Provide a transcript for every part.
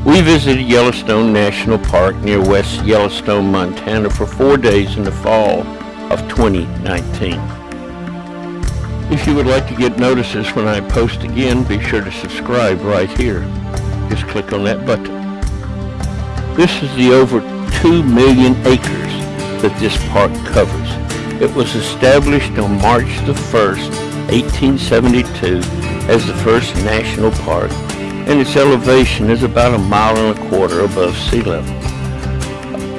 We visited Yellowstone National Park near West Yellowstone, Montana for 4 days in the fall of 2019. If you would like to get notices when I post again, be sure to subscribe right here. Just click on that button. This is the over 2 million acres that this park covers. It was established on March the 1st, 1872 as the first national park, and its elevation is about 1.25 miles above sea level.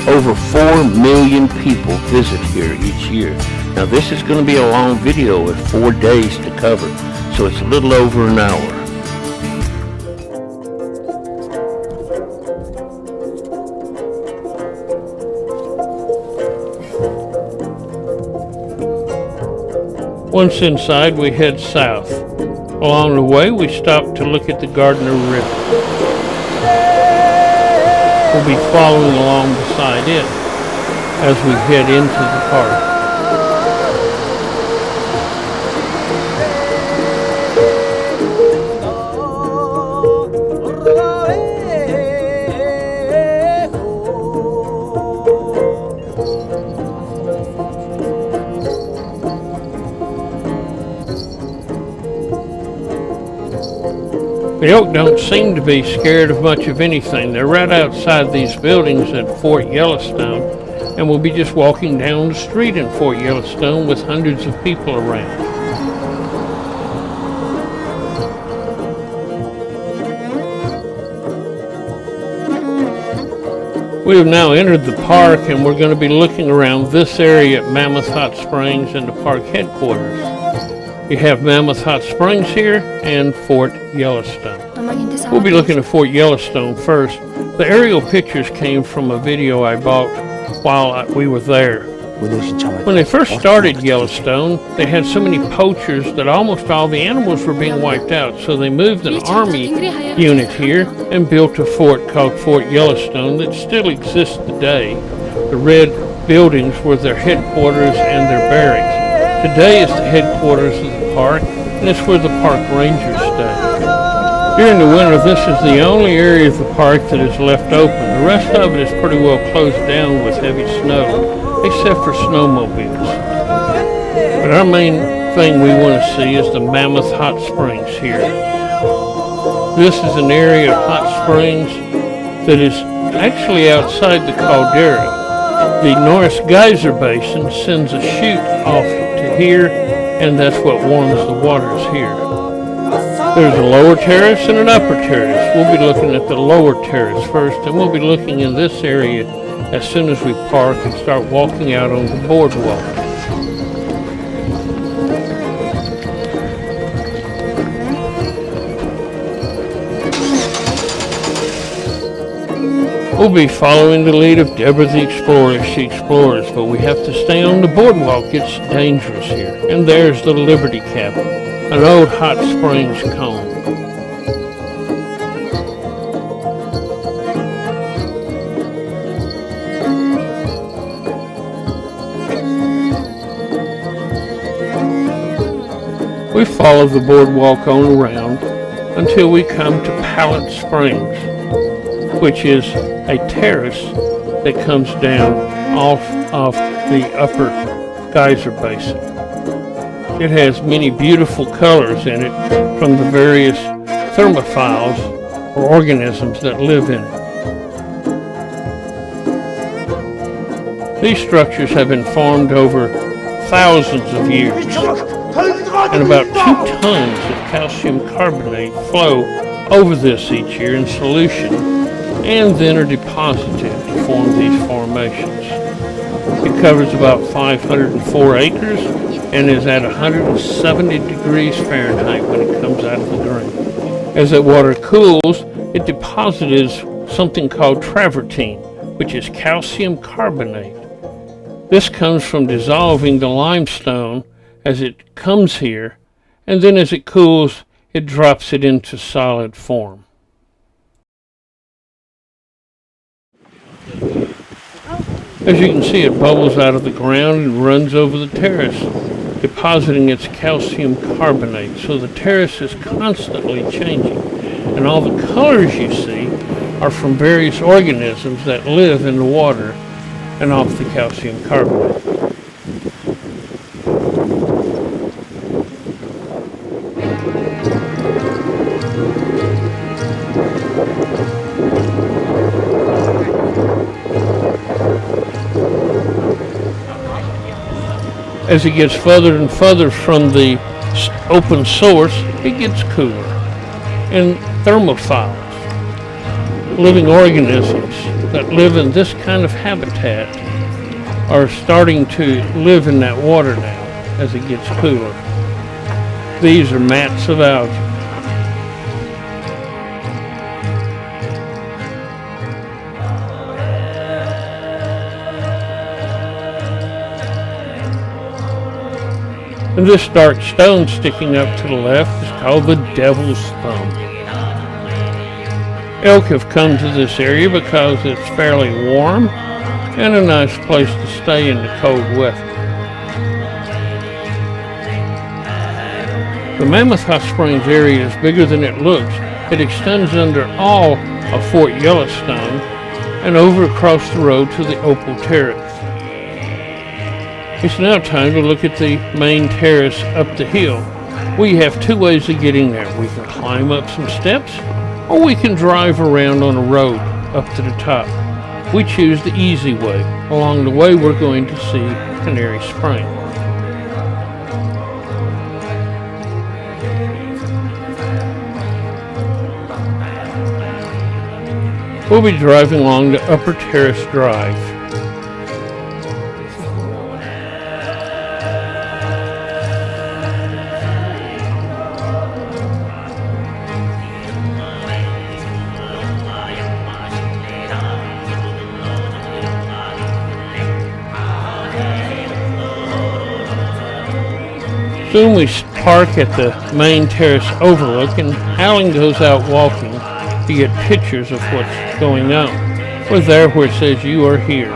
Over 4 million people visit here each year. Now this is going to be a long video with 4 days to cover, so it's a little over an hour. Once inside, we head south. Along the way, we stop to look at the Gardner River. We'll be following along beside it as we head into the park. The elk don't seem to be scared of much of anything. They're right outside these buildings at Fort Yellowstone, and we'll be just walking down the street in Fort Yellowstone with hundreds of people around. We have now entered the park, and we're going to be looking around this area at Mammoth Hot Springs and the park headquarters. You have Mammoth Hot Springs here and Fort Yellowstone. We'll be looking at Fort Yellowstone first. The aerial pictures came from a video I bought while we were there. When they first started Yellowstone, they had so many poachers that almost all the animals were being wiped out. So they moved an army unit here and built a fort called Fort Yellowstone that still exists today. The red buildings were their headquarters and their barracks. Today is the headquarters of the park, and it's where the park rangers stay. During the winter, this is the only area of the park that is left open. The rest of it is pretty well closed down with heavy snow, except for snowmobiles. But our main thing we want to see is the Mammoth Hot Springs here. This is an area of hot springs that is actually outside the caldera. The Norris Geyser Basin sends a chute off to here, and that's what warms the waters here. There's a lower terrace and an upper terrace. We'll be looking at the lower terrace first, and we'll be looking in this area as soon as we park and start walking out on the boardwalk. We'll be following the lead of Deborah the Explorer as she explores, but we have to stay on the boardwalk. It's dangerous here. And there's the Liberty Cabin, an old hot springs cone. We follow the boardwalk on around until we come to Pallet Springs, which is a terrace that comes down off of the upper Geyser Basin. It has many beautiful colors in it from the various thermophiles or organisms that live in it. These structures have been formed over thousands of years, and about 2 tons of calcium carbonate flow over this each year in solution, and then are deposited to form these formations. It covers about 504 acres and is at 170 degrees Fahrenheit when it comes out of the ground. As that water cools, it deposits something called travertine, which is calcium carbonate. This comes from dissolving the limestone as it comes here, and then as it cools, it drops it into solid form. As you can see, it bubbles out of the ground and runs over the terrace, depositing its calcium carbonate. So the terrace is constantly changing, and all the colors you see are from various organisms that live in the water and off the calcium carbonate. As it gets further and further from the open source, it gets cooler. And thermophiles, living organisms that live in this kind of habitat, are starting to live in that water now as it gets cooler. These are mats of algae. And this dark stone sticking up to the left is called the Devil's Thumb. Elk have come to this area because it's fairly warm and a nice place to stay in the cold weather. The Mammoth Hot Springs area is bigger than it looks. It extends under all of Fort Yellowstone and over across the road to the Opal Terrace. It's now time to look at the main terrace up the hill. We have two ways of getting there. We can climb up some steps, or we can drive around on a road up to the top. We choose the easy way. Along the way, we're going to see Canary Spring. We'll be driving along the Upper Terrace Drive. Soon we park at the main terrace overlook, and Alan goes out walking to get pictures of what's going on. We're there where it says "You are here"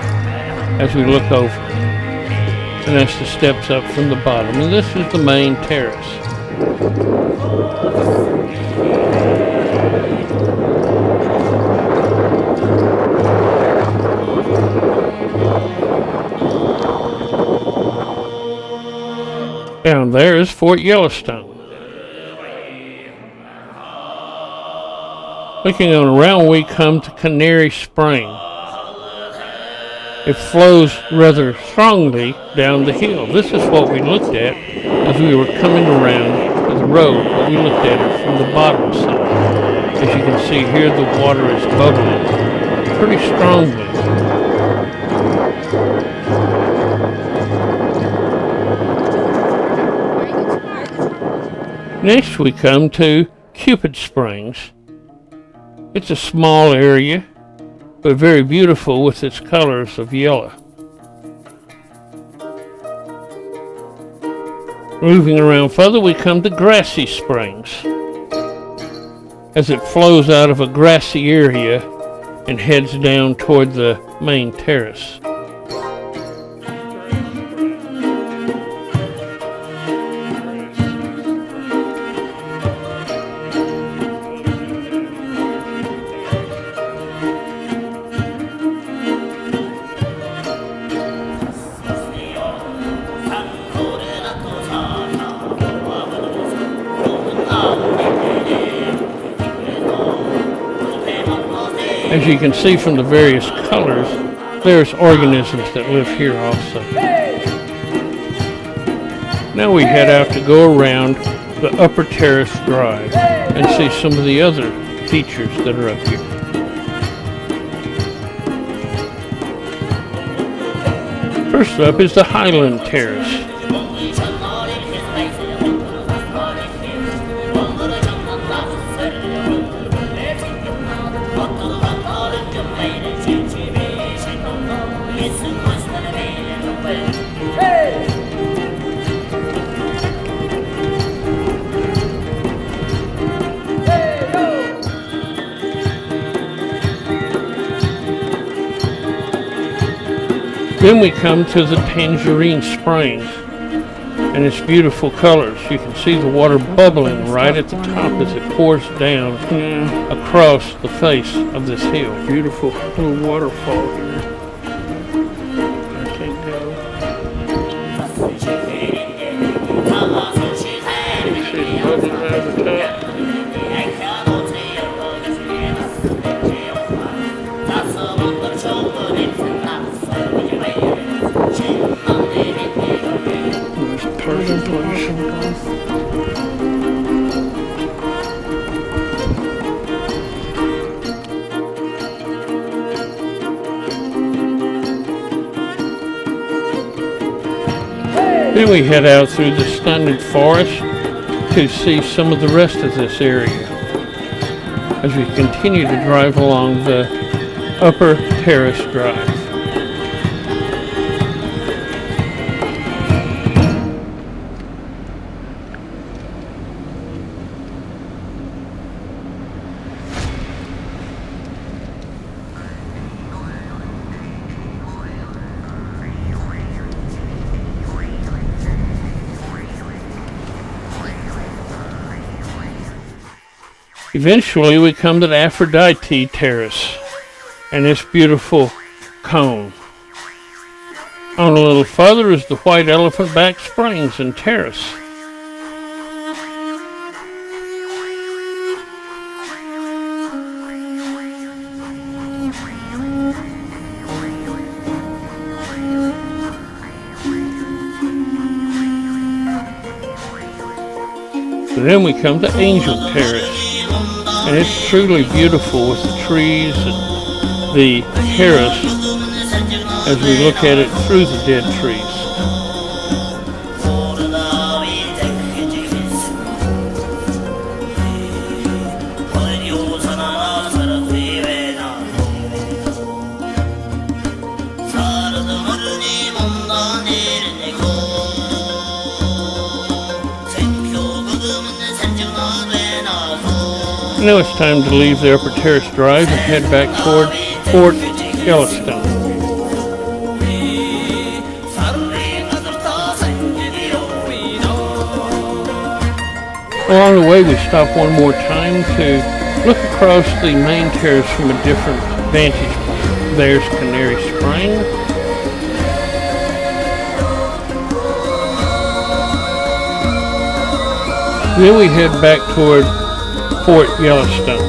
as we look over. And that's the steps up from the bottom. And this is the main terrace. Down there is Fort Yellowstone. Looking on around, we come to Canary Spring. It flows rather strongly down the hill. This is what we looked at as we were coming around to the road, but we looked at it from the bottom side. As you can see here, the water is bubbling pretty strongly. Next we come to Cupid Springs. It's a small area, but very beautiful with its colors of yellow. Moving around further, we come to Grassy Springs, as it flows out of a grassy area and heads down toward the main terrace. As you can see from the various colors, there's organisms that live here also. Now we head out to go around the Upper Terrace Drive and see some of the other features that are up here. First up is the Highland Terrace. Then we come to the Tangerine Springs. and its beautiful colors. You can see the water bubbling right at the top as it pours down across the face of this hill. Beautiful little waterfall here. I can't go. You see it bubbling out of the top. Compilation. Then we head out through the stunted forest to see some of the rest of this area as we continue to drive along the upper Terrace Drive. Eventually we come to the Aphrodite Terrace and its beautiful cone. On a little further is the White Elephant Back Springs and Terrace. Then we come to Angel Terrace. And it's truly beautiful with the trees and the terrace as we look at it through the dead trees. Now it's time to leave the Upper Terrace Drive and head back toward Fort Yellowstone. Along the way we stop one more time to look across the main terrace from a different vantage point. There's Canary Spring. Then we head back toward Fort Yellowstone.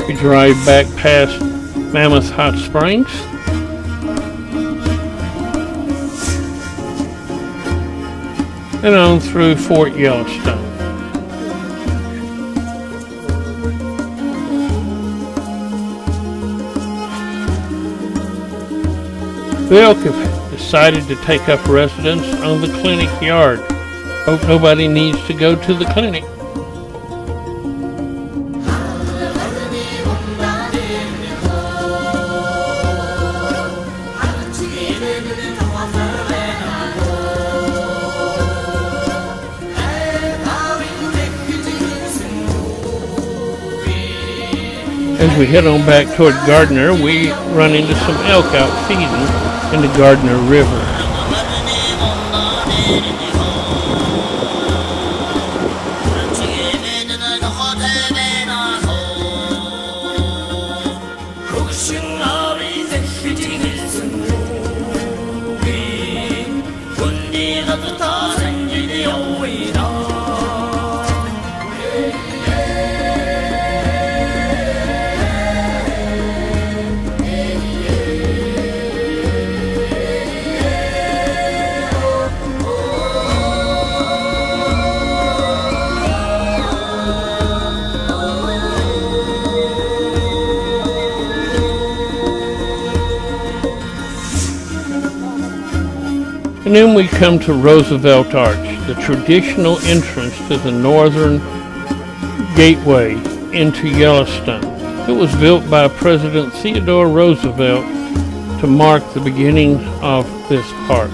We drive back past Mammoth Hot Springs. And on through Fort Yellowstone. The elk have decided to take up residence on the clinic yard. Hope nobody needs to go to the clinic. As we head on back toward Gardner, we run into some elk out feeding in the Gardner River. And then we come to Roosevelt Arch, the traditional entrance to the northern gateway into Yellowstone. It was built by President Theodore Roosevelt to mark the beginning of this park.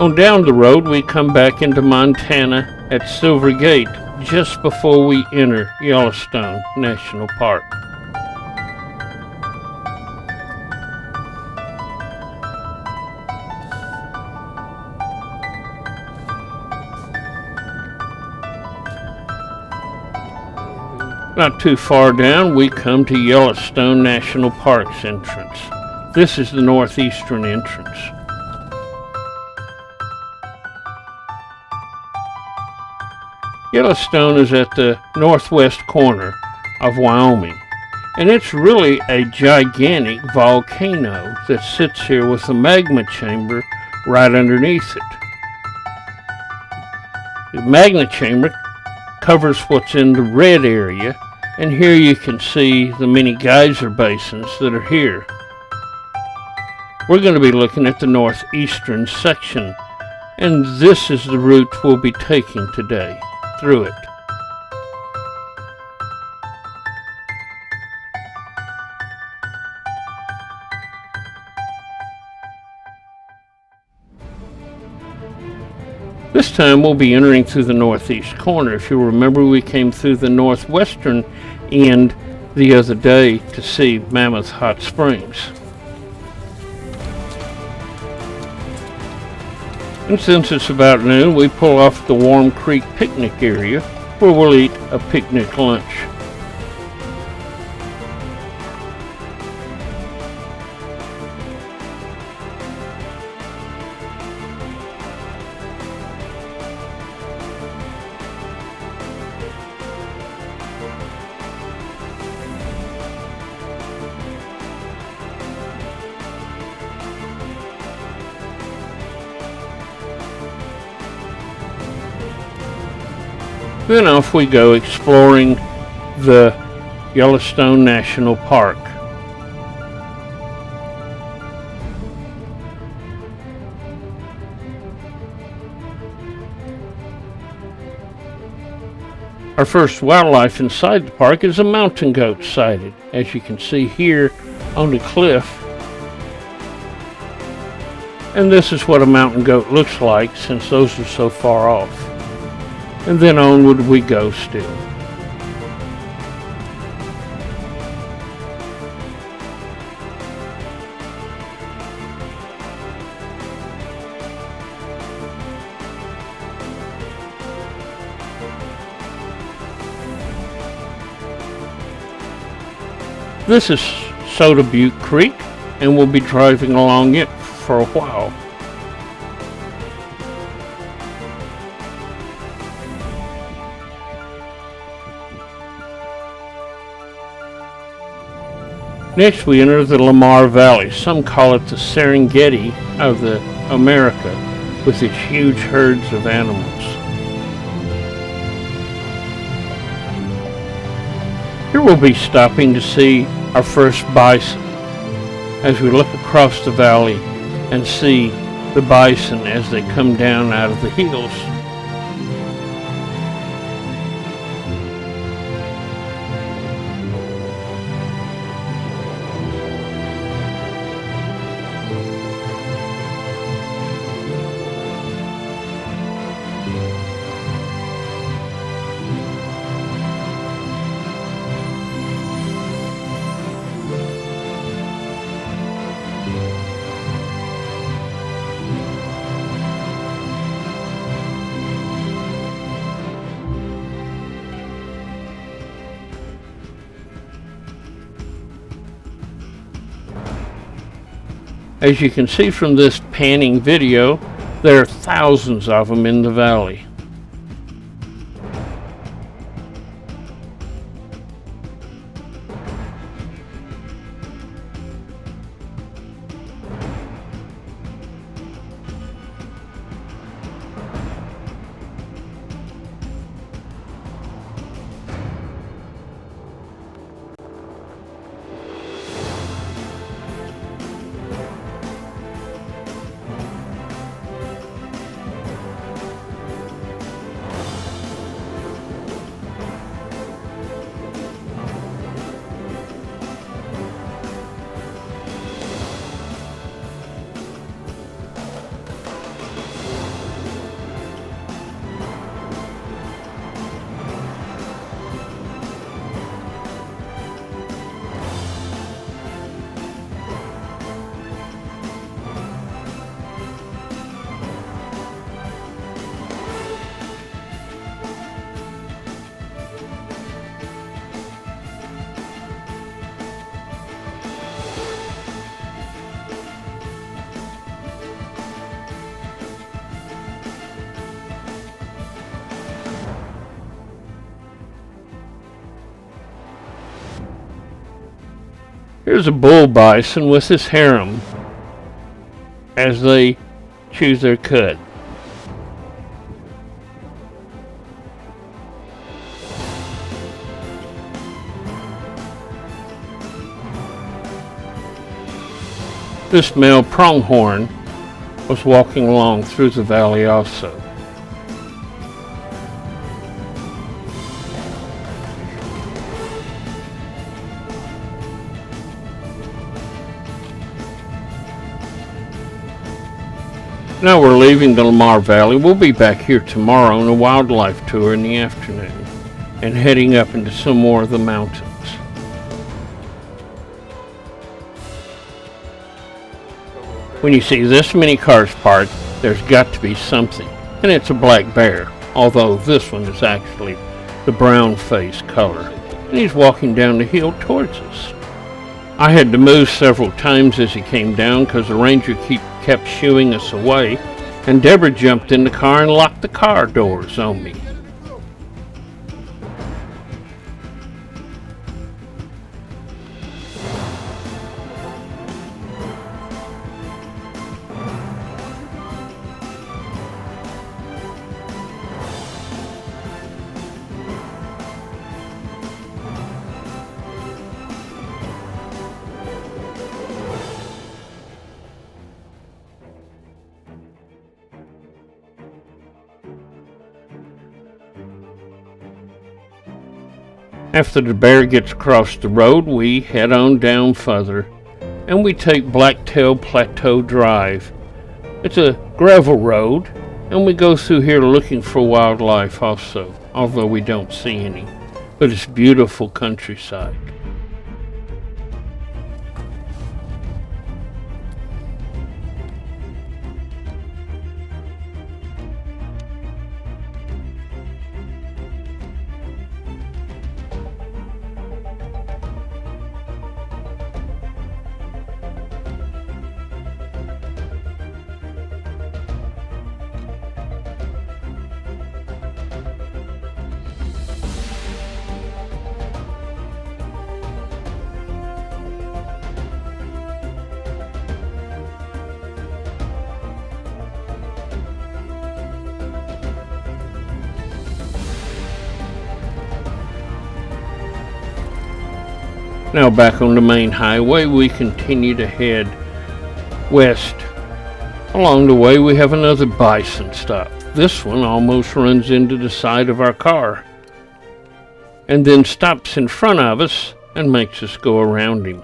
On down the road, we come back into Montana at Silver Gate just before we enter Yellowstone National Park. Not too far down, we come to Yellowstone National Park's entrance. This is the northeastern entrance. Yellowstone is at the northwest corner of Wyoming, and it's really a gigantic volcano that sits here with a magma chamber right underneath it. The magma chamber covers what's in the red area, and here you can see the many geyser basins that are here. We're going to be looking at the northeastern section, and this is the route we'll be taking today through it. This time we'll be entering through the northeast corner. If you remember, we came through the northwestern end the other day to see Mammoth Hot Springs. And since it's about noon, we pull off the Warm Creek picnic area where we'll eat a picnic lunch. Then off we go exploring the Yellowstone National Park. Our first wildlife inside the park is a mountain goat sighted, as you can see here on the cliff. And this is what a mountain goat looks like since those are so far off. And then onward we go still. This is Soda Butte Creek, and we'll be driving along it for a while. Next we enter the Lamar Valley. Some call it the Serengeti of America, with its huge herds of animals. Here we'll be stopping to see our first bison as we look across the valley and see the bison as they come down out of the hills. As you can see from this panning video, there are thousands of them in the valley. Here's a bull bison with his harem as they choose their cud. This male pronghorn was walking along through the valley also. Now we're leaving the Lamar Valley. We'll be back here tomorrow on a wildlife tour in the afternoon and heading up into some more of the mountains. When you see this many cars parked, there's got to be something, and it's a black bear, although this one is actually the brown face color, and he's walking down the hill towards us. I had to move several times as he came down because the ranger kept shooing us away, and Deborah jumped in the car and locked the car doors on me. After the bear gets across the road, we head on down further, and we take Blacktail Plateau Drive. It's a gravel road, and we go through here looking for wildlife also, although we don't see any. But it's beautiful countryside. Now back on the main highway, we continue to head west. Along the way, we have another bison stop. This one almost runs into the side of our car, and then stops in front of us and makes us go around him.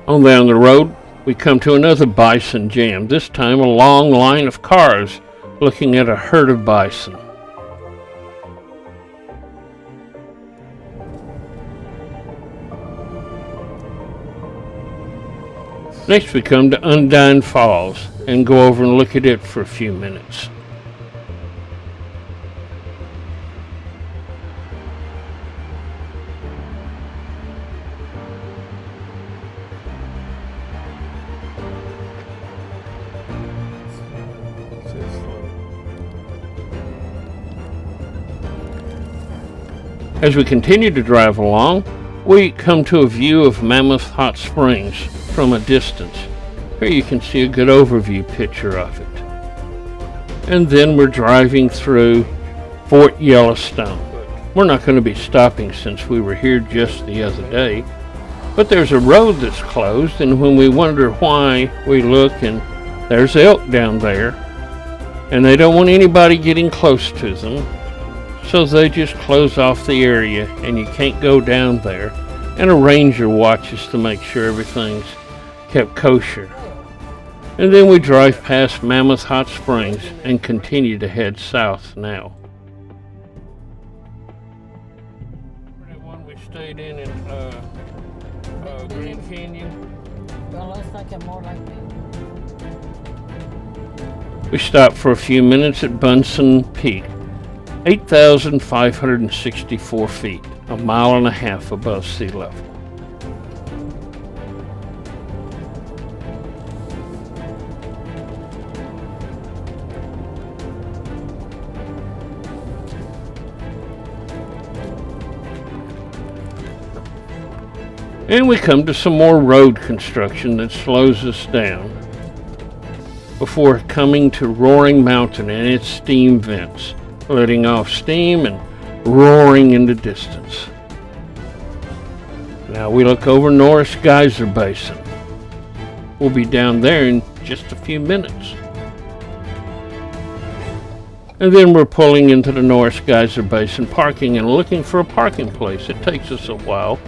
On down the road, we come to another bison jam, this time a long line of cars looking at a herd of bison. Next we come to Undine Falls and go over and look at it for a few minutes. As we continue to drive along, we come to a view of Mammoth Hot Springs from a distance. Here you can see a good overview picture of it. And then we're driving through Fort Yellowstone. We're not going to be stopping since we were here just the other day, but there's a road that's closed, and when we wonder why, we look and there's elk down there, and they don't want anybody getting close to them. So they just close off the area and you can't go down there. And a ranger watches to make sure everything's kept kosher. And then we drive past Mammoth Hot Springs and continue to head south now. That one we stayed in Grand Canyon. Well, let's take it more like that. We stopped for a few minutes at Bison Peak. 8,564 feet. 1.5 miles above sea level. And we come to some more road construction that slows us down before coming to Roaring Mountain and its steam vents, letting off steam and roaring into distance. Now we look over Norris Geyser Basin. We'll be down there in just a few minutes. And then we're pulling into the Norris Geyser Basin, parking and looking for a parking place. It takes us a while.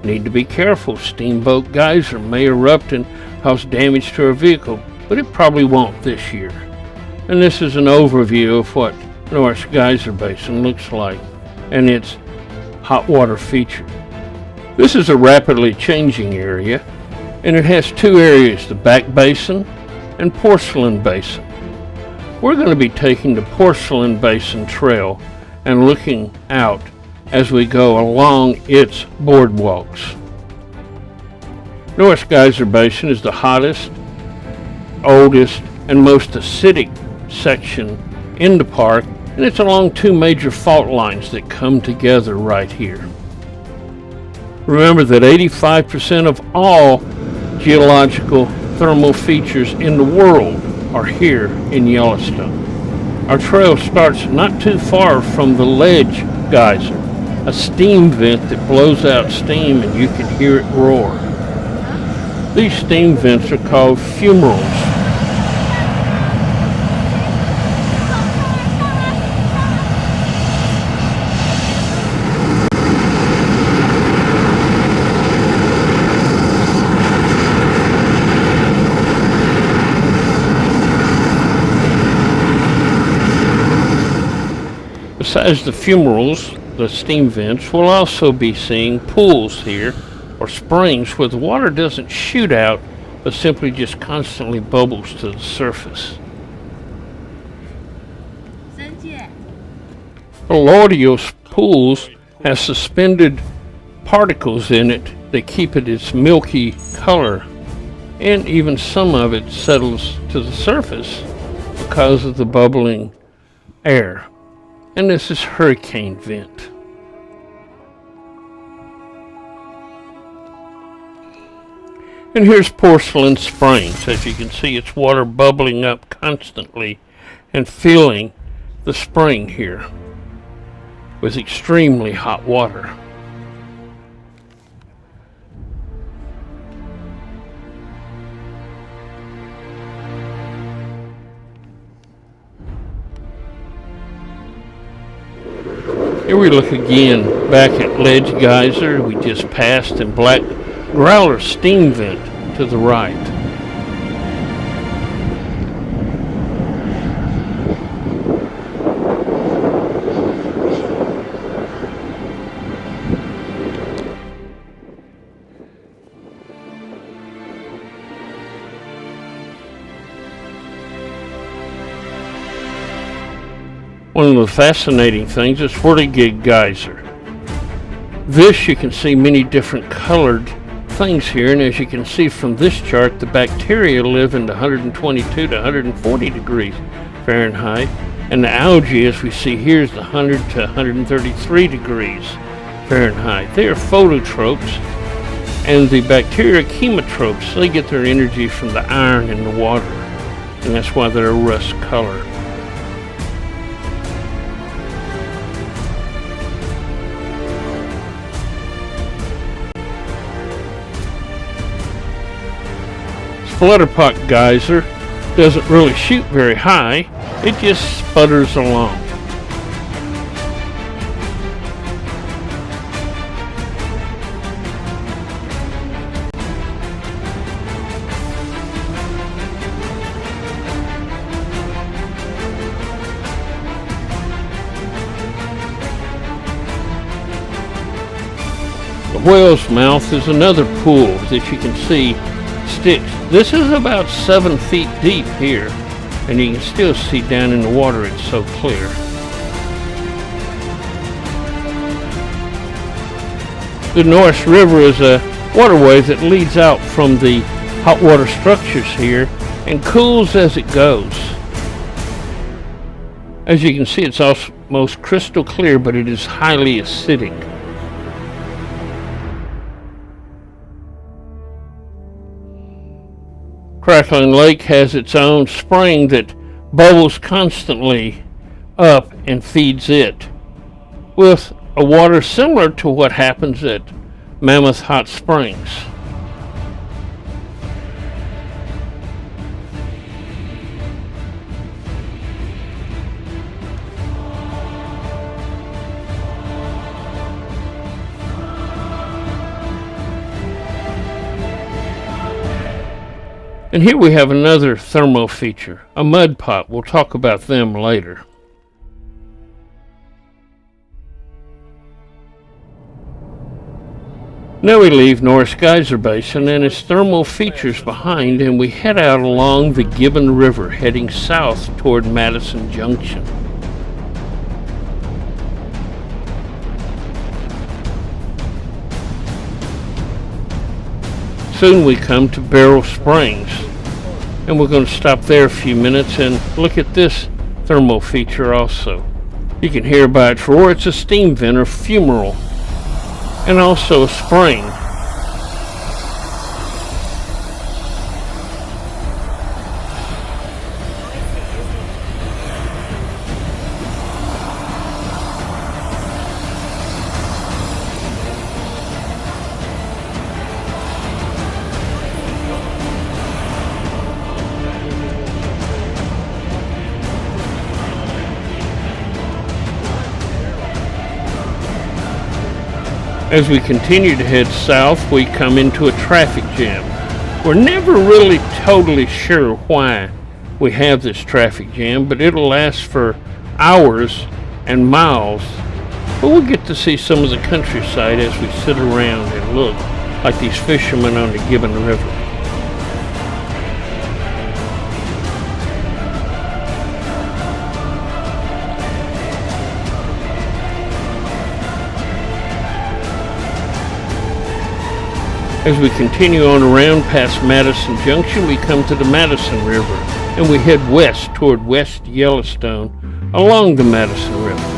Need to be careful. Steamboat Geyser may erupt and cause damage to our vehicle, but it probably won't this year. And this is an overview of what Norris Geyser Basin looks like and its hot water feature. This is a rapidly changing area, and it has two areas, the Back Basin and Porcelain Basin. We're going to be taking the Porcelain Basin Trail and looking out as we go along its boardwalks. Norris Geyser Basin is the hottest, oldest, and most acidic section in the park, and it's along two major fault lines that come together right here. Remember that 85% of all geological thermal features in the world are here in Yellowstone. Our trail starts not too far from the Ledge Geyser, a steam vent that blows out steam and you can hear it roar. These steam vents are called fumaroles. Besides the fumaroles, the steam vents, we'll also be seeing pools here, or springs, where the water doesn't shoot out, but simply just constantly bubbles to the surface. A lot of your pools have suspended particles in it that keep it its milky color, and even some of it settles to the surface because of the bubbling air. And this is hurricane vent. And here's Porcelain Springs. As you can see, it's water bubbling up constantly and filling the spring here with extremely hot water. Here we look again back at Ledge Geyser we just passed, and Black Growler steam vent to the right. One of the fascinating things is Whirligig Geyser. This, you can see many different colored things here, and as you can see from this chart, the bacteria live in the 122 to 140 degrees Fahrenheit, and the algae, as we see here, is the 100 to 133 degrees Fahrenheit. They are phototropes, and the bacteria chemotropes. They get their energy from the iron in the water, and that's why they're a rust color. Flutterpot Geyser doesn't really shoot very high, it just sputters along. The Whale's Mouth is another pool that you can see sticks. This is about 7 feet deep here, and you can still see down in the water, it's so clear. The Norris River is a waterway that leads out from the hot water structures here and cools as it goes. As you can see, it's almost crystal clear, but it is highly acidic. Crackling Lake has its own spring that bubbles constantly up and feeds it, with a water similar to what happens at Mammoth Hot Springs. And here we have another thermal feature, a mud pot. We'll talk about them later. Now we leave Norris Geyser Basin and its thermal features behind, and we head out along the Gibbon River, heading south toward Madison Junction. Soon we come to Beryl Springs, and we're going to stop there a few minutes and look at this thermal feature also. You can hear by its roar it's a steam vent or fumarole, and also a spring. As we continue to head south, we come into a traffic jam. We're never really totally sure why we have this traffic jam, but it'll last for hours and miles. But we'll get to see some of the countryside as we sit around and look, like these fishermen on the Gibbon River. As we continue on around past Madison Junction, we come to the Madison River, and we head west toward West Yellowstone along the Madison River.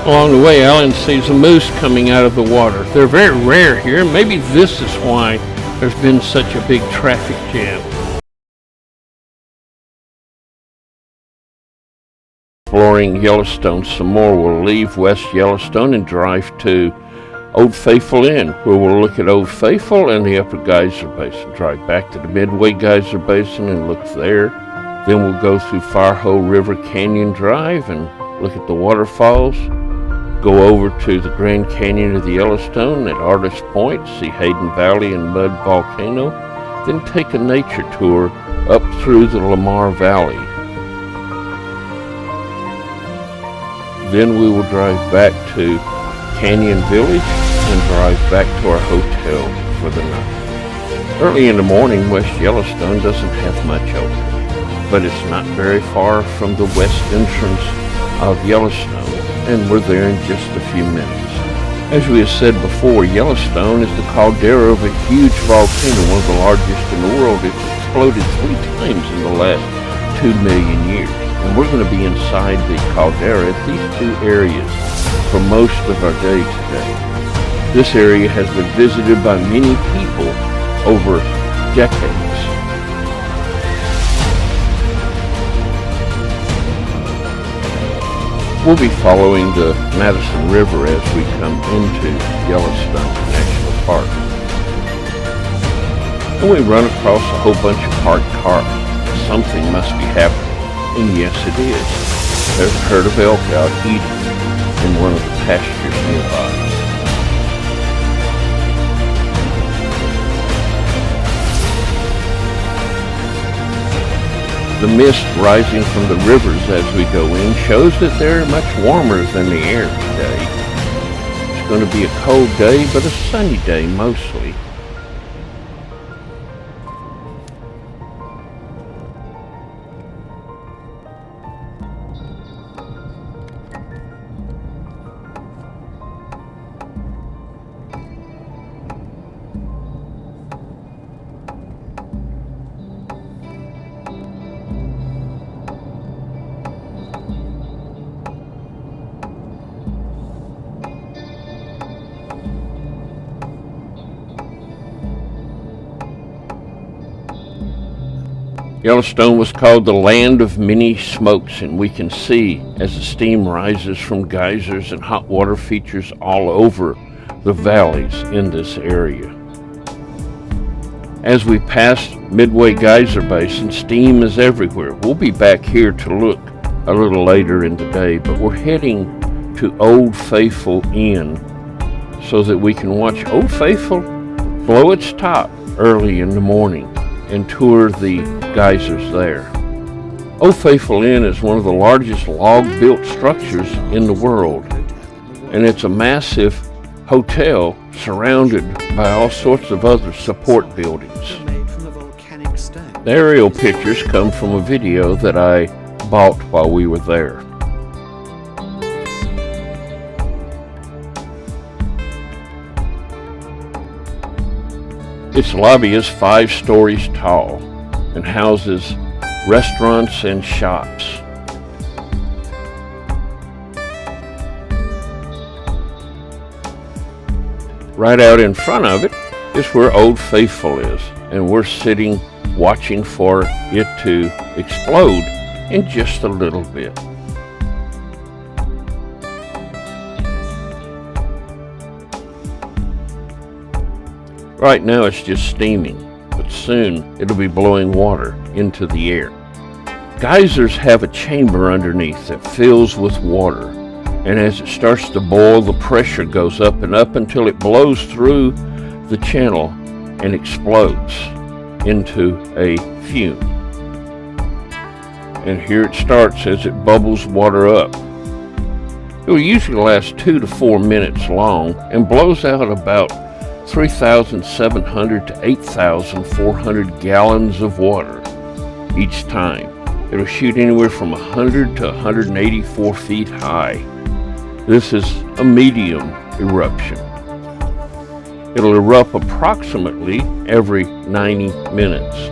Along the way, Alan sees a moose coming out of the water. They're very rare here. Maybe this is why there's been such a big traffic jam. Exploring Yellowstone some more, we'll leave West Yellowstone and drive to Old Faithful Inn, where we'll look at Old Faithful and the Upper Geyser Basin. Drive back to the Midway Geyser Basin and look there. Then we'll go through Firehole River Canyon Drive and look at the waterfalls. Go over to the Grand Canyon of the Yellowstone at Artist Point, see Hayden Valley and Mud Volcano, then take a nature tour up through the Lamar Valley. Then we will drive back to Canyon Village and drive back to our hotel for the night. Early in the morning, West Yellowstone doesn't have much open, but it's not very far from the west entrance of Yellowstone, and we're there in just a few minutes. As we have said before, Yellowstone is the caldera of a huge volcano, one of the largest in the world. It's exploded 3 times in the last 2 million years. And we're going to be inside the caldera at these 2 areas for most of our day today. This area has been visited by many people over decades. We'll be following the Madison River as we come into Yellowstone National Park. And we run across a whole bunch of parked cars. Something must be happening. And yes, it is. There's a herd of elk out eating in one of the pastures nearby. The mist rising from the rivers as we go in shows that they're much warmer than the air today. It's going to be a cold day, but a sunny day mostly. Yellowstone was called the land of many smokes, and we can see as the steam rises from geysers and hot water features all over the valleys in this area. As we pass Midway Geyser Basin, steam is everywhere. We'll be back here to look a little later in the day, but we're heading to Old Faithful Inn so that we can watch Old Faithful blow its top early in the morning and tour the geysers there. Old Faithful Inn is one of the largest log-built structures in the world, and it's a massive hotel surrounded by all sorts of other support buildings. The aerial pictures come from a video that I bought while we were there. Its lobby is 5 stories tall and houses restaurants and shops. Right out in front of it is where Old Faithful is, and we're sitting watching for it to explode in just a little bit. Right now it's just steaming, but soon it'll be blowing water into the air. Geysers have a chamber underneath that fills with water, and as it starts to boil, the pressure goes up and up until it blows through the channel and explodes into a fume. And here it starts as it bubbles water up. It will usually last 2 to 4 minutes long and blows out about 3,700 to 8,400 gallons of water each time. It'll shoot anywhere from 100 to 184 feet high. This is a medium eruption. It'll erupt approximately every 90 minutes.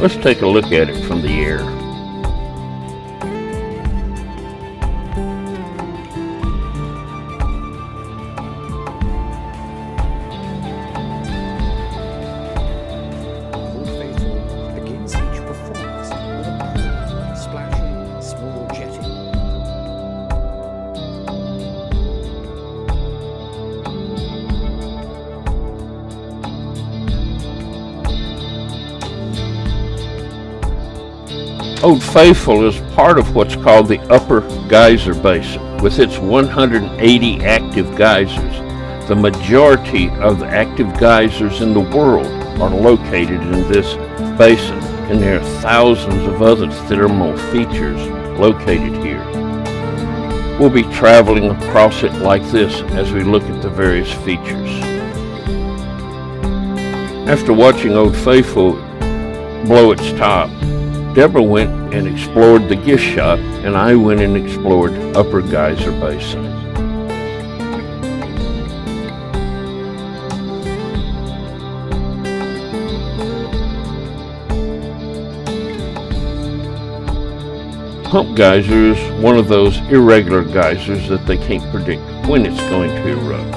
Let's take a look at it from the air. Old Faithful begins each performance with a pool, splashing, small jetty. Old Faithful is part of what's called the Upper Geyser Basin, with its 180 active geysers. The majority of the active geysers in the world are located in this basin, and there are thousands of other thermal features located here. We'll be traveling across it like this as we look at the various features. After watching Old Faithful blow its top, Deborah went and explored the gift shop, and I went and explored Upper Geyser Basin. Pump geyser is one of those irregular geysers that they can't predict when it's going to erupt.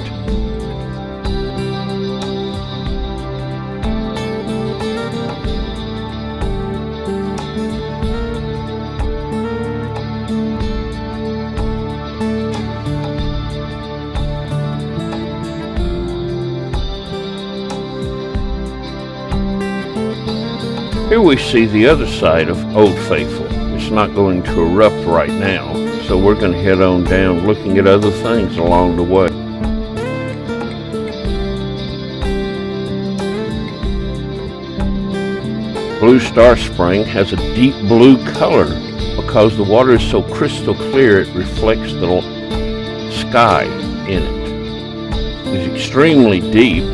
Here we see the other side of Old Faithful. It's not going to erupt right now, so we're going to head on down looking at other things along the way. Blue Star Spring has a deep blue color because the water is so crystal clear it reflects the sky in it. It's extremely deep.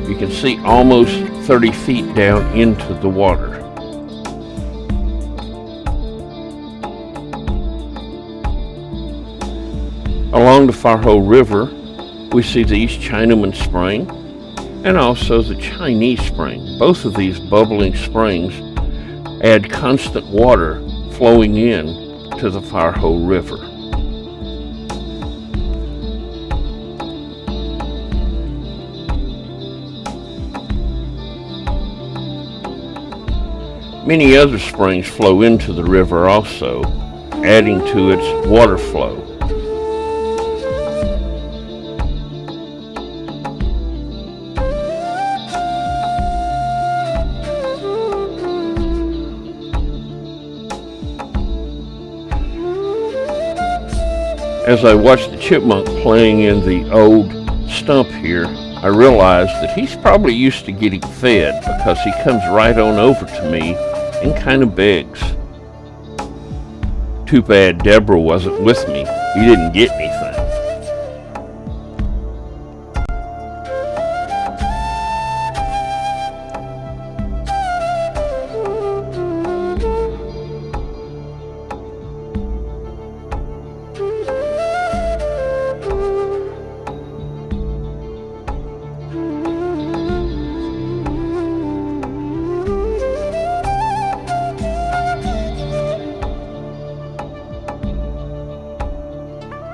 You can see almost 30 feet down into the water. Along the Farho River, we see the East Chinaman Spring and also the Chinese Spring. Both of these bubbling springs add constant water flowing in to the Farho River. Many other springs flow into the river also, adding to its water flow. As I watched the chipmunk playing in the old stump here, I realized that he's probably used to getting fed because he comes right on over to me and kind of begs. Too bad Deborah wasn't with me. He didn't get anything.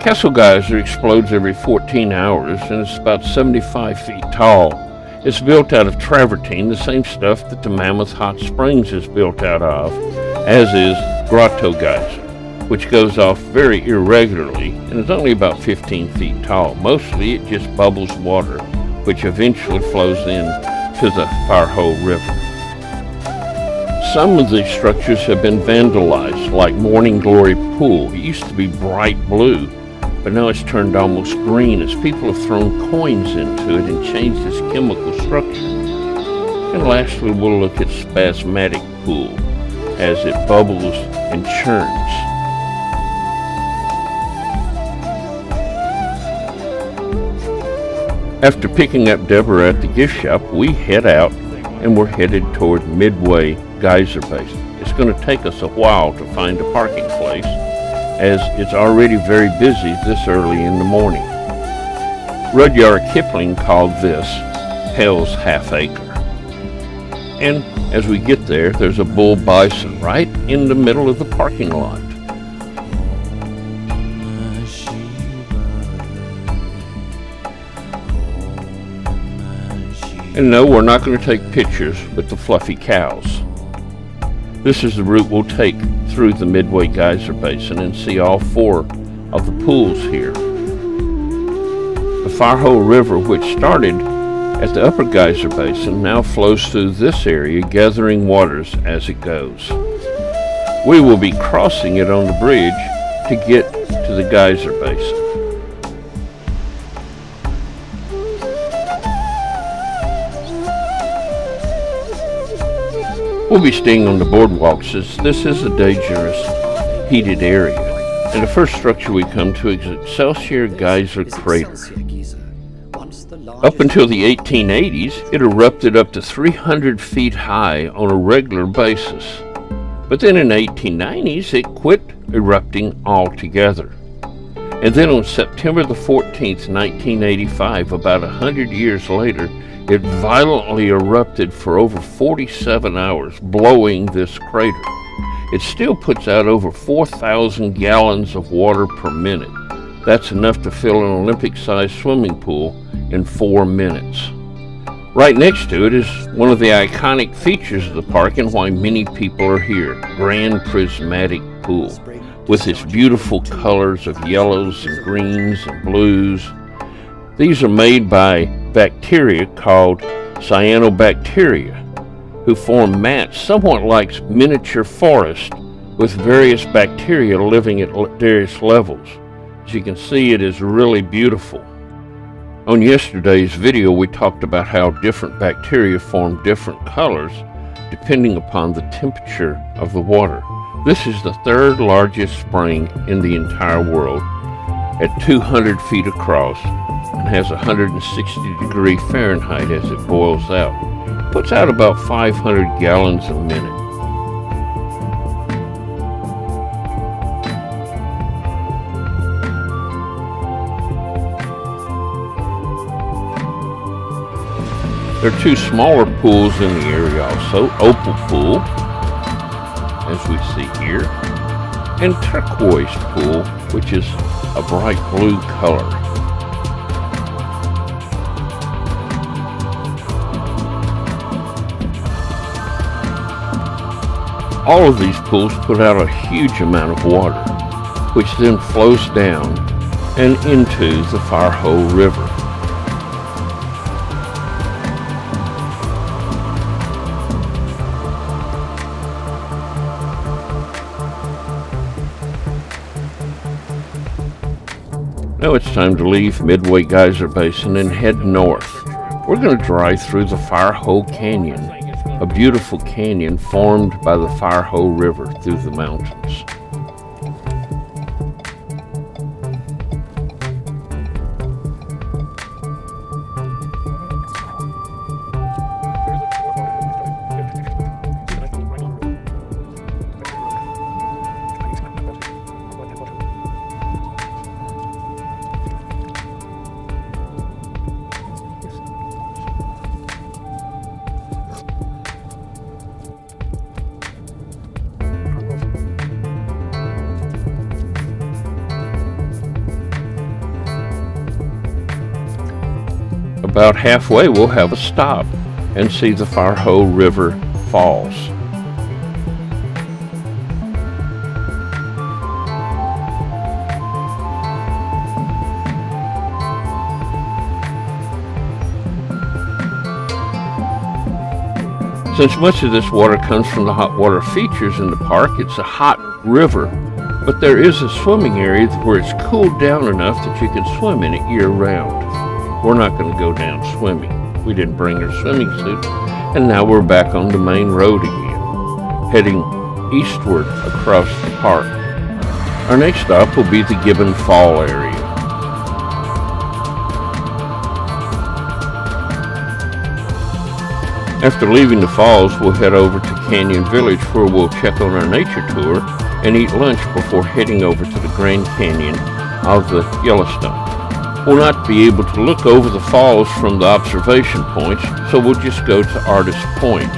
Castle Geyser explodes every 14 hours and it's about 75 feet tall. It's built out of travertine, the same stuff that the Mammoth Hot Springs is built out of, as is Grotto Geyser, which goes off very irregularly and is only about 15 feet tall. Mostly it just bubbles water, which eventually flows in to the Farho River. Some of these structures have been vandalized, like Morning Glory Pool. It used to be bright blue, but now it's turned almost green as people have thrown coins into it and changed its chemical structure. And lastly, we'll look at Spasmodic Pool as it bubbles and churns. After picking up Deborah at the gift shop, we head out and we're headed toward Midway Geyser Basin. It's going to take us a while to find a parking place, as it's already very busy this early in the morning. Rudyard Kipling called this Hell's Half Acre. And as we get there, there's a bull bison right in the middle of the parking lot. And no, we're not going to take pictures with the fluffy cows. This is the route we'll take through the Midway Geyser Basin and see all four of the pools here. The Farho River, which started at the Upper Geyser Basin, now flows through this area, gathering waters as it goes. We will be crossing it on the bridge to get to the Geyser Basin. We'll be staying on the boardwalks as this is a dangerous, heated area. And the first structure we come to is Excelsior Geyser Crater. Up until the 1880s, it erupted up to 300 feet high on a regular basis. But then in the 1890s, it quit erupting altogether. And then on September the 14th, 1985, about 100 years later, it violently erupted for over 47 hours, blowing this crater. It still puts out over 4,000 gallons of water per minute. That's enough to fill an Olympic-sized swimming pool in 4 minutes. Right next to it is one of the iconic features of the park and why many people are here, Grand Prismatic Pool, with its beautiful colors of yellows and greens and blues. These are made by bacteria called cyanobacteria, who form mats somewhat like miniature forests with various bacteria living at various levels. As you can see, it is really beautiful. On yesterday's video, we talked about how different bacteria form different colors depending upon the temperature of the water. This is the third largest spring in the entire world at 200 feet across and has 160 Fahrenheit as it boils out. Puts out about 500 gallons a minute. There are two smaller pools in the area also, Opal Pool, as we see here, and Turquoise Pool, which is a bright blue color. All of these pools put out a huge amount of water, which then flows down and into the Firehole River. Now it's time to leave Midway Geyser Basin and head north. We're going to drive through the Firehole Canyon, a beautiful canyon formed by the Firehole River through the mountains. About halfway, we'll have a stop and see the Firehole River Falls. Since much of this water comes from the hot water features in the park, it's a hot river, but there is a swimming area where it's cooled down enough that you can swim in it year-round. We're not going to go down swimming. We didn't bring our swimming suits. And now we're back on the main road again, heading eastward across the park. Our next stop will be the Gibbon Fall area. After leaving the falls, we'll head over to Canyon Village where we'll check on our nature tour and eat lunch before heading over to the Grand Canyon of the Yellowstone. We'll not be able to look over the falls from the observation points, so we'll just go to Artist Point.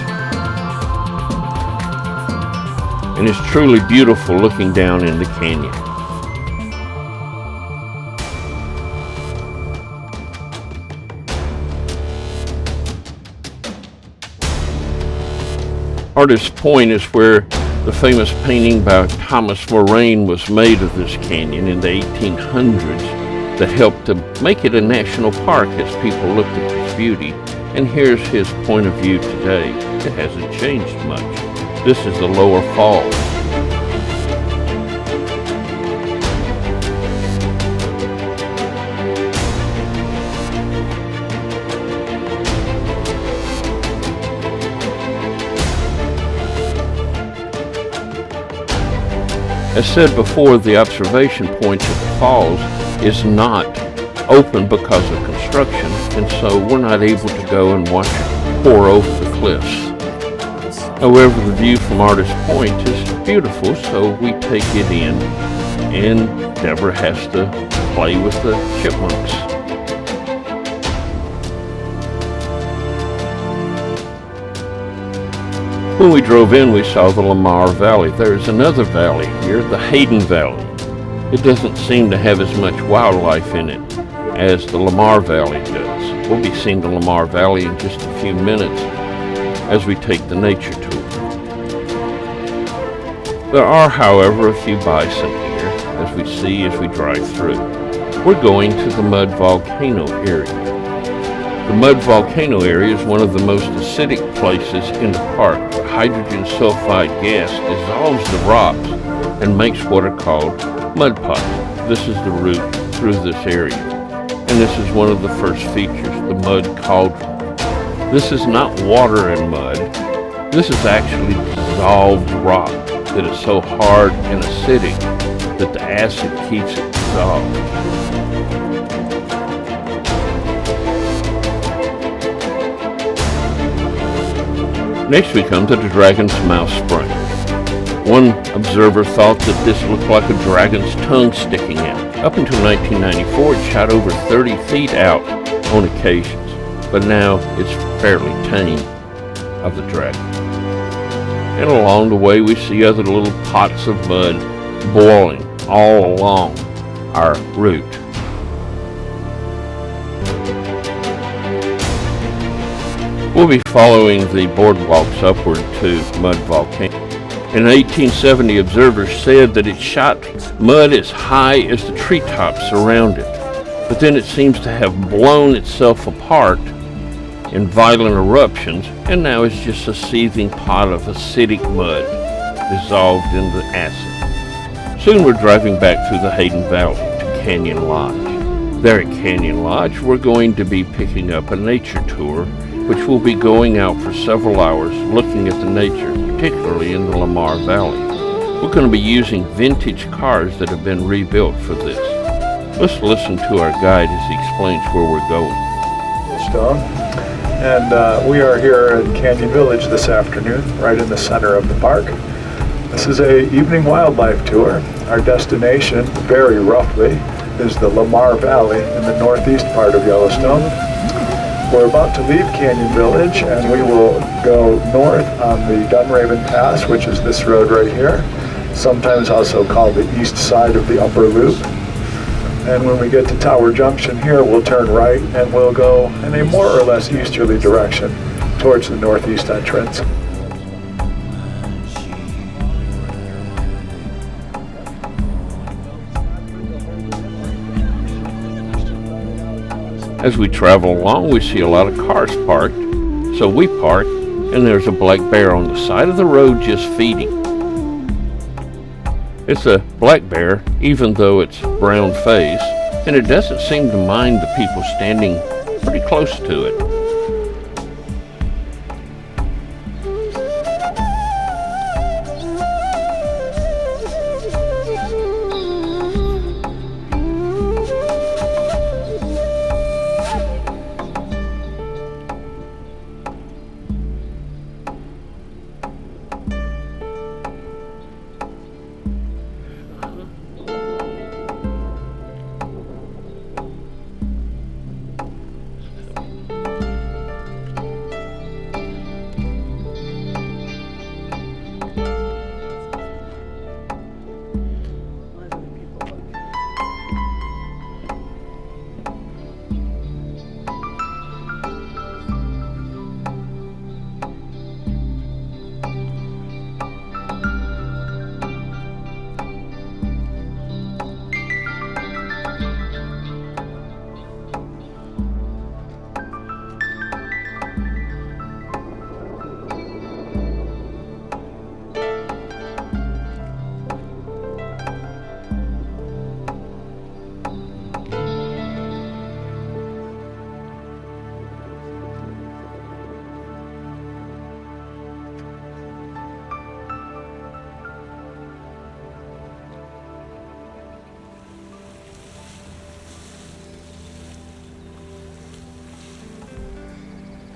And it's truly beautiful looking down in the canyon. Artist Point is where the famous painting by Thomas Moraine was made of this canyon in the 1800s. That helped to make it a national park as people looked at its beauty. And here's his point of view today. It hasn't changed much. This is the lower falls. As said before, the observation point at the falls is not open because of construction, and so we're not able to go and watch it pour over the cliffs. However, the view from Artist Point is beautiful, so we take it in, and Deborah has to play with the chipmunks. When we drove in, we saw the Lamar Valley. There's another valley here, the Hayden Valley. It doesn't seem to have as much wildlife in it as the Lamar Valley does. We'll be seeing the Lamar Valley in just a few minutes as we take the nature tour. There are, however, a few bison here, as we see as we drive through. We're going to the Volcano area. The mud volcano area is one of the most acidic places in the park. Hydrogen sulfide gas dissolves the rocks and makes what are called mud pots. This is the route through this area. And this is one of the first features, the mud cauldron. This is not water and mud. This is actually dissolved rock that is so hard and acidic that the acid keeps it dissolved. Next we come to the Dragon's Mouth Spring. One observer thought that this looked like a dragon's tongue sticking out. Up until 1994, it shot over 30 feet out on occasions, but now it's fairly tame of the dragon. And along the way we see other little pots of mud boiling all along our route. We'll be following the boardwalks upward to Mud Volcano. In 1870, observers said that it shot mud as high as the treetops around it, but then it seems to have blown itself apart in violent eruptions, and now it's just a seething pot of acidic mud dissolved in the acid. Soon we're driving back through the Hayden Valley to Canyon Lodge. There at Canyon Lodge, we're going to be picking up a nature tour, which will be going out for several hours looking at the nature, particularly in the Lamar Valley. We're going to be using vintage cars that have been rebuilt for this. Let's listen to our guide as he explains where we're going. Yellowstone, and we are here in Canyon Village this afternoon, right in the center of the park. This is a evening wildlife tour. Our destination, very roughly, is the Lamar Valley in the northeast part of Yellowstone. We're about to leave Canyon Village, and we will go north on the Dunraven Pass, which is this road right here, sometimes also called the east side of the upper loop. And when we get to Tower Junction here, we'll turn right and we'll go in a more or less easterly direction towards the northeast entrance. As we travel along, we see a lot of cars parked, so we park, and there's a black bear on the side of the road just feeding. It's a black bear, even though it's brown face, and it doesn't seem to mind the people standing pretty close to it.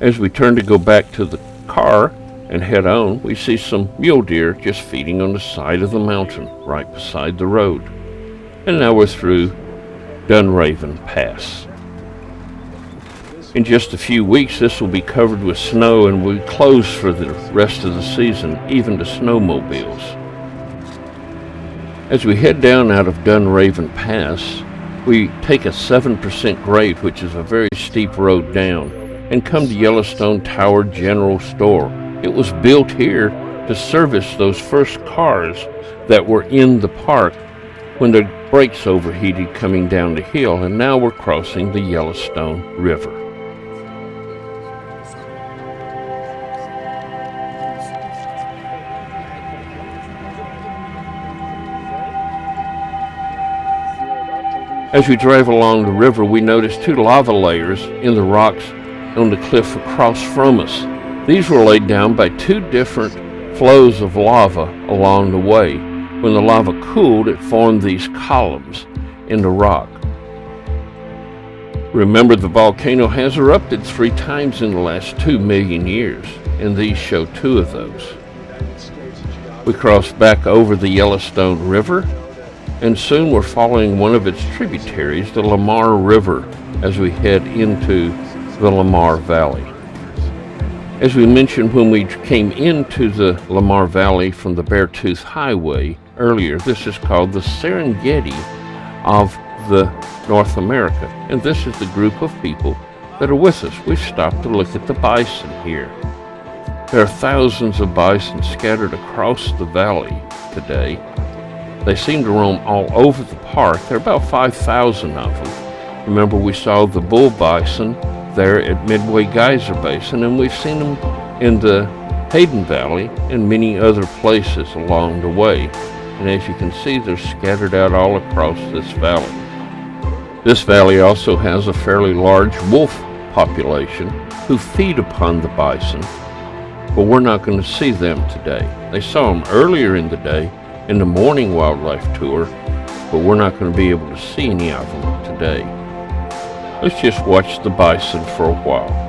As we turn to go back to the car and head on, we see some mule deer just feeding on the side of the mountain right beside the road. And now we're through Dunraven Pass. In just a few weeks, this will be covered with snow and will close for the rest of the season, even to snowmobiles. As we head down out of Dunraven Pass, we take a 7% grade, which is a very steep road down, and come to Yellowstone Tower General Store. It was built here to service those first cars that were in the park when the brakes overheated coming down the hill, and now we're crossing the Yellowstone River. As we drive along the river, we notice two lava layers in the rocks on the cliff across from us. These were laid down by two different flows of lava along the way. When the lava cooled, it formed these columns in the rock. Remember, the volcano has erupted 3 times in the last 2 million years, and these show 2 of those. We cross back over the Yellowstone River, and soon we're following one of its tributaries, the Lamar River, as we head into the Lamar Valley. As we mentioned when we came into the Lamar Valley from the Beartooth Highway earlier, this is called the Serengeti of the North America, and this is the group of people that are with us. We've stopped to look at the bison here. There are thousands of bison scattered across the valley today. They seem to roam all over the park. There are about 5,000 of them. Remember, we saw the bull bison there at Midway Geyser Basin, and we've seen them in the Hayden Valley and many other places along the way. And as you can see, they're scattered out all across this valley. This valley also has a fairly large wolf population who feed upon the bison, but we're not going to see them today. They saw them earlier in the day in the morning wildlife tour, but we're not going to be able to see any of them today. Let's just watch the bison for a while.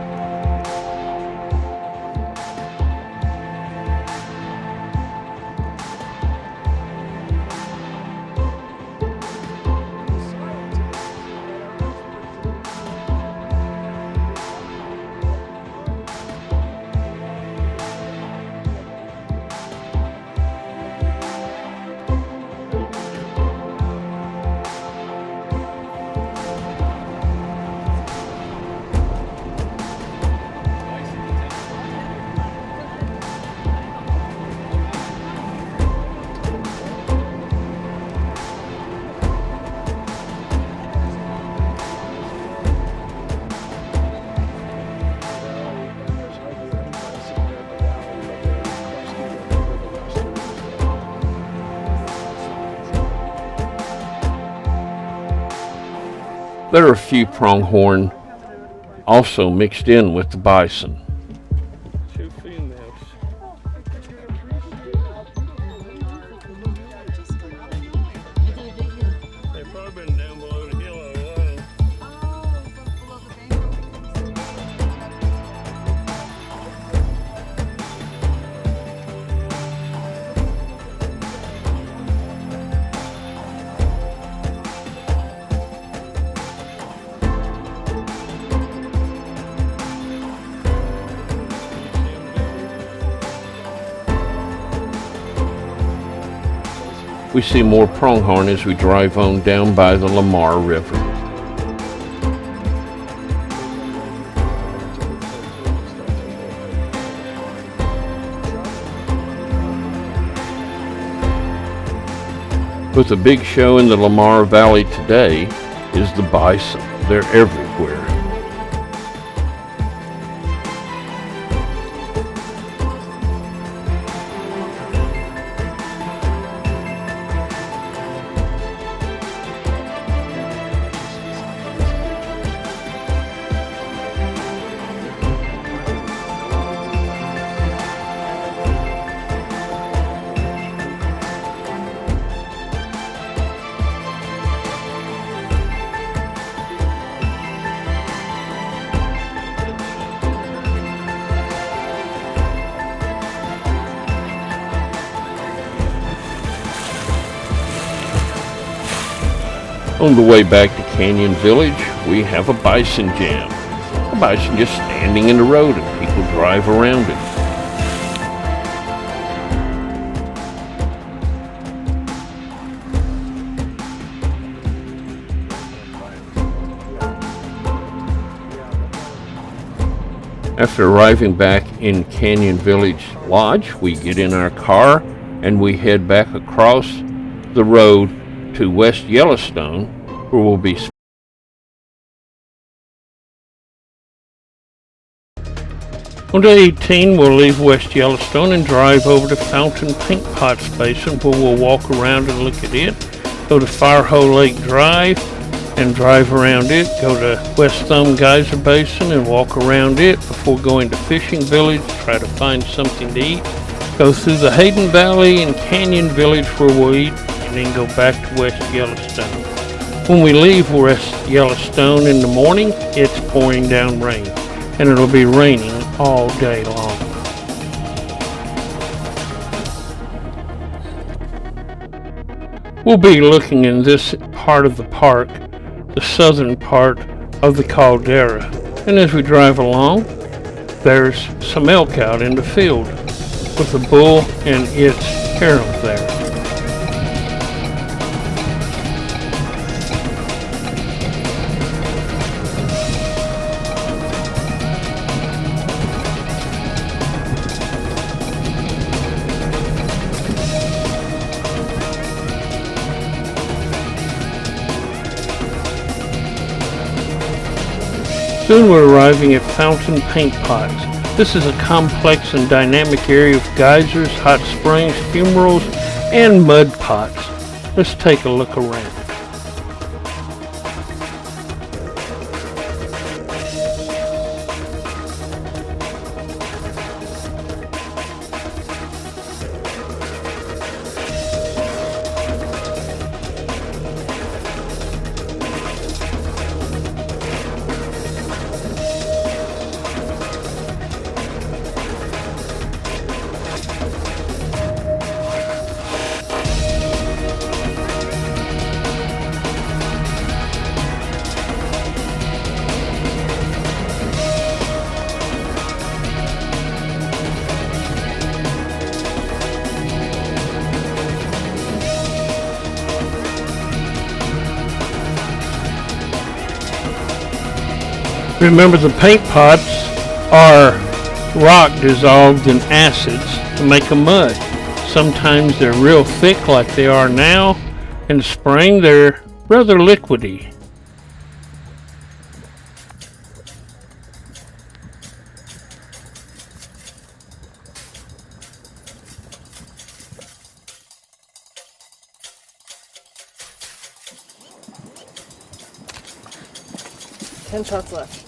There are a few pronghorn also mixed in with the bison. 2 females. They've probably been down below the hill a while. We see more pronghorn as we drive on down by the Lamar River. But the big show in the Lamar Valley today is the bison. They're everywhere. On the way back to Canyon Village, we have a bison jam. A bison just standing in the road and people drive around it. After arriving back in Canyon Village Lodge, we get in our car and we head back across the road to West Yellowstone, where we'll be on day 18. We'll leave West Yellowstone and drive over to Fountain Pink Pots Basin, where we'll walk around and look at it. Go to Firehole Lake Drive, and drive around it. Go to West Geyser Basin and walk around it before going to Fishing Village, try to find something to eat. Go through the Hayden Valley and Canyon Village where we'll eat, and then go back to West Yellowstone. When we leave West Yellowstone in the morning, it's pouring down rain, and it'll be raining all day long. We'll be looking in this part of the park, the southern part of the caldera, and as we drive along, there's some elk out in the field with a bull and its harem there. Soon we're arriving at Fountain Paint Pots. This is a complex and dynamic area of geysers, hot springs, fumaroles, and mud pots. Let's take a look around. Remember, the paint pots are rock dissolved in acids to make a mud. Sometimes they're real thick like they are now. In the spring they're rather liquidy. Ten shots left.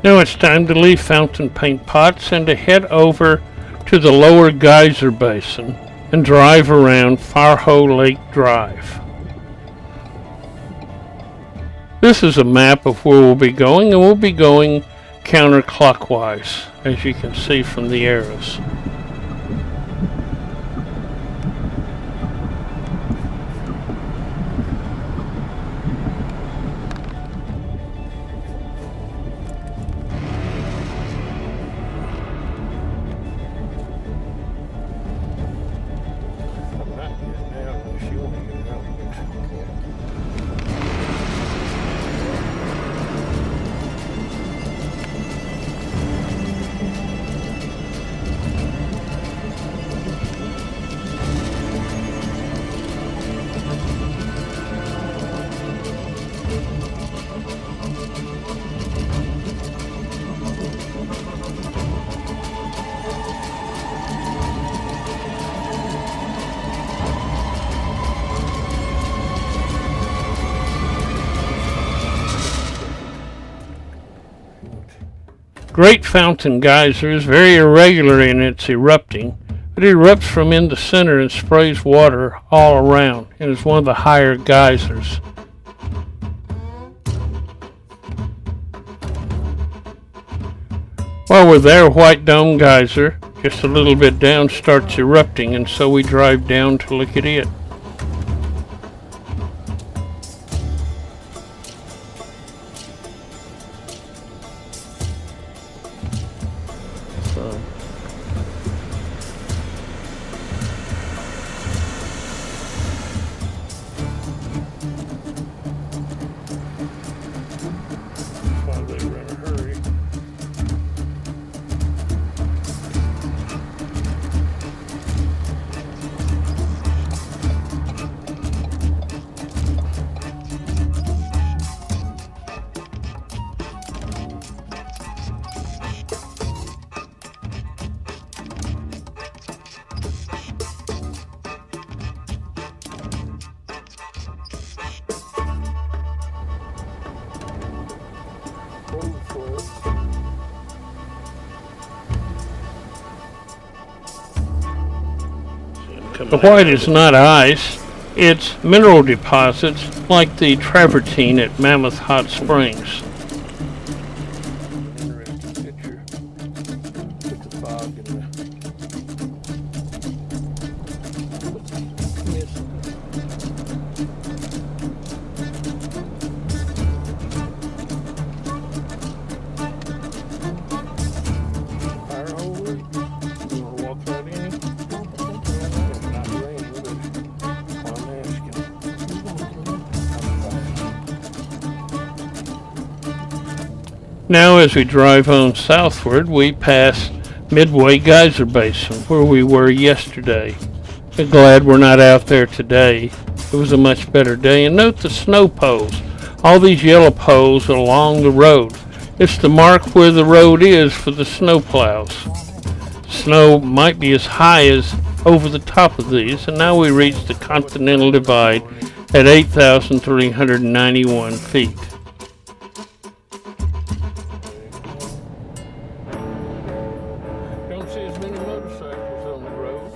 Now it's time to leave Fountain Paint Pots and to head over to the lower Geyser Basin and drive around Firehole Lake Drive. This is a map of where we'll be going, and we'll be going counterclockwise, as you can see from the arrows. Great Fountain Geyser is very irregular in its erupting, but it erupts from in the center and sprays water all around, and is one of the higher geysers. While we're there, White Dome Geyser, just a little bit down, starts erupting, and so we drive down to look at it. The white is not ice, it's mineral deposits like the travertine at Mammoth Hot Springs. Interesting picture. With the fog and the mist. Fire over it. You want to walk right in? It's not raining, but I'm asking. Now as we drive on southward, we pass Midway Geyser Basin, where we were yesterday. I'm glad we're not out there today. It was a much better day. And note the snow poles. All these yellow poles along the road. It's to mark where the road is for the snow plows. Snow might be as high as over the top of these, and now we reach the Continental Divide at 8,391 feet. Don't see as many motorcycles on the road.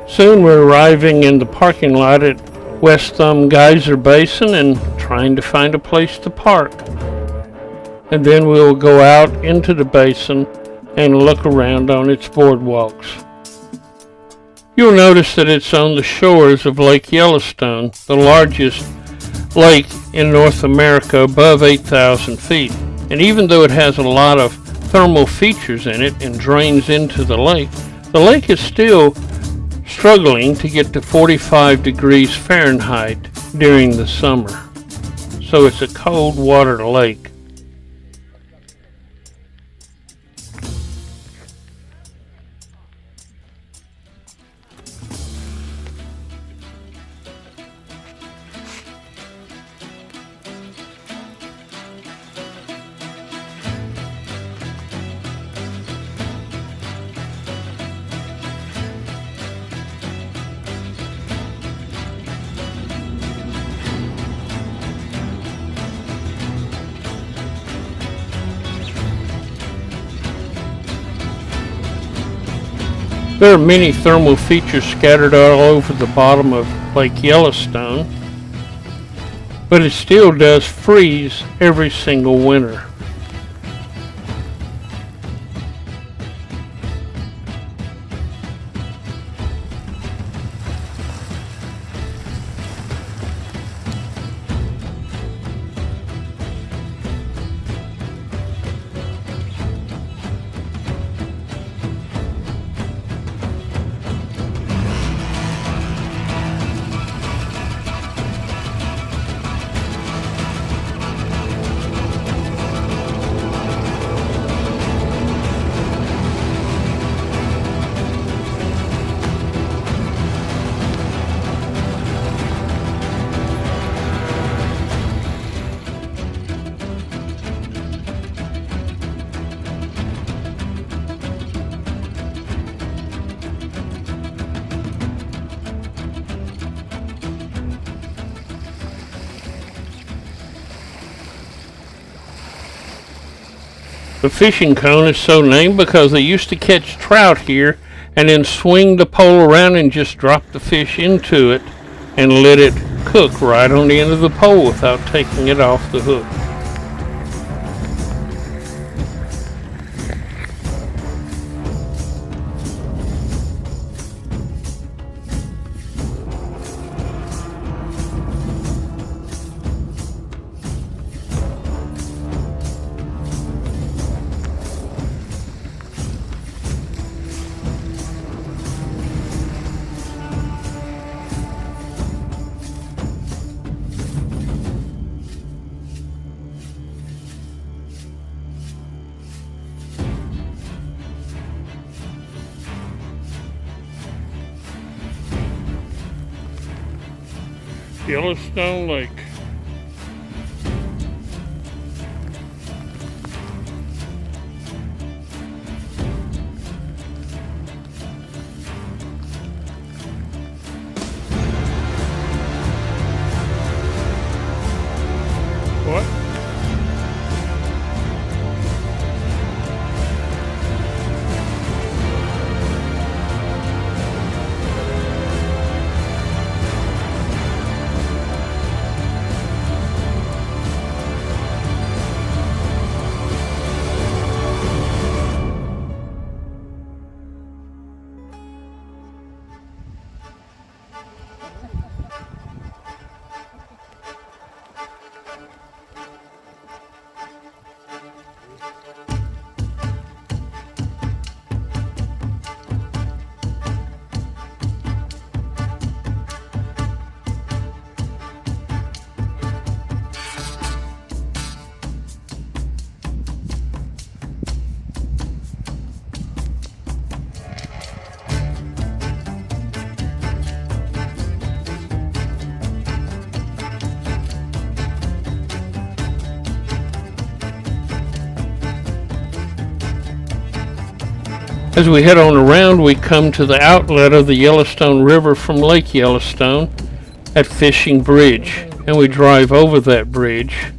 Soon we're arriving in the parking lot at West Geyser Basin and trying to find a place to park. And then we'll go out into the basin and look around on its boardwalks. You'll notice that it's on the shores of Lake Yellowstone, the largest lake in North America above 8,000 feet. And even though it has a lot of thermal features in it and drains into the lake is still struggling to get to 45 degrees Fahrenheit during the summer. So it's a cold water lake. There are many thermal features scattered all over the bottom of Lake Yellowstone, but it still does freeze every single winter. The fishing cone is so named because they used to catch trout here and then swing the pole around and just drop the fish into it and let it cook right on the end of the pole without taking it off the hook. Yellowstone Lake. What? As we head on around, we come to the outlet of the Yellowstone River from Lake Yellowstone at Fishing Bridge, and we drive over that bridge.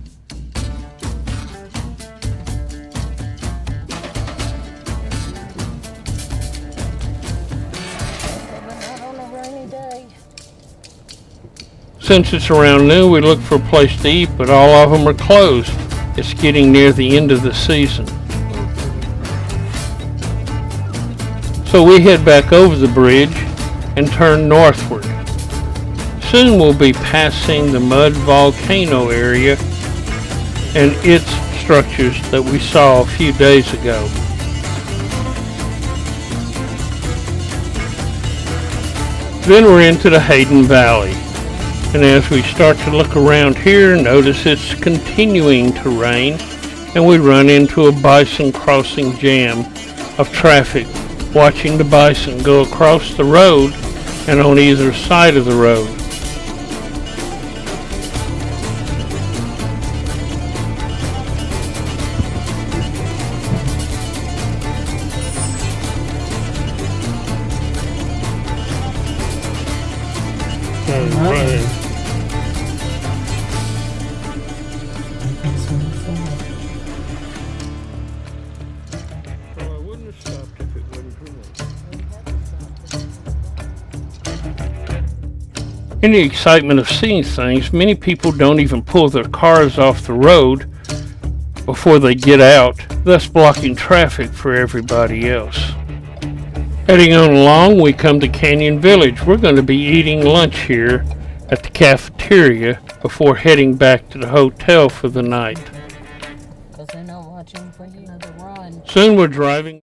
Since it's around noon, we look for a place to eat, but all of them are closed. It's getting near the end of the season. So we head back over the bridge and turn northward. Soon we'll be passing the mud volcano area and its structures that we saw a few days ago. Then we're into the Hayden Valley. And as we start to look around here, notice it's continuing to rain, and we run into a bison crossing jam of traffic, watching the bison go across the road and on either side of the road. In the excitement of seeing things, many people don't even pull their cars off the road before they get out, thus blocking traffic for everybody else. Heading on along, we come to Canyon Village. We're going to be eating lunch here at the cafeteria before heading back to the hotel for the night. Soon we're driving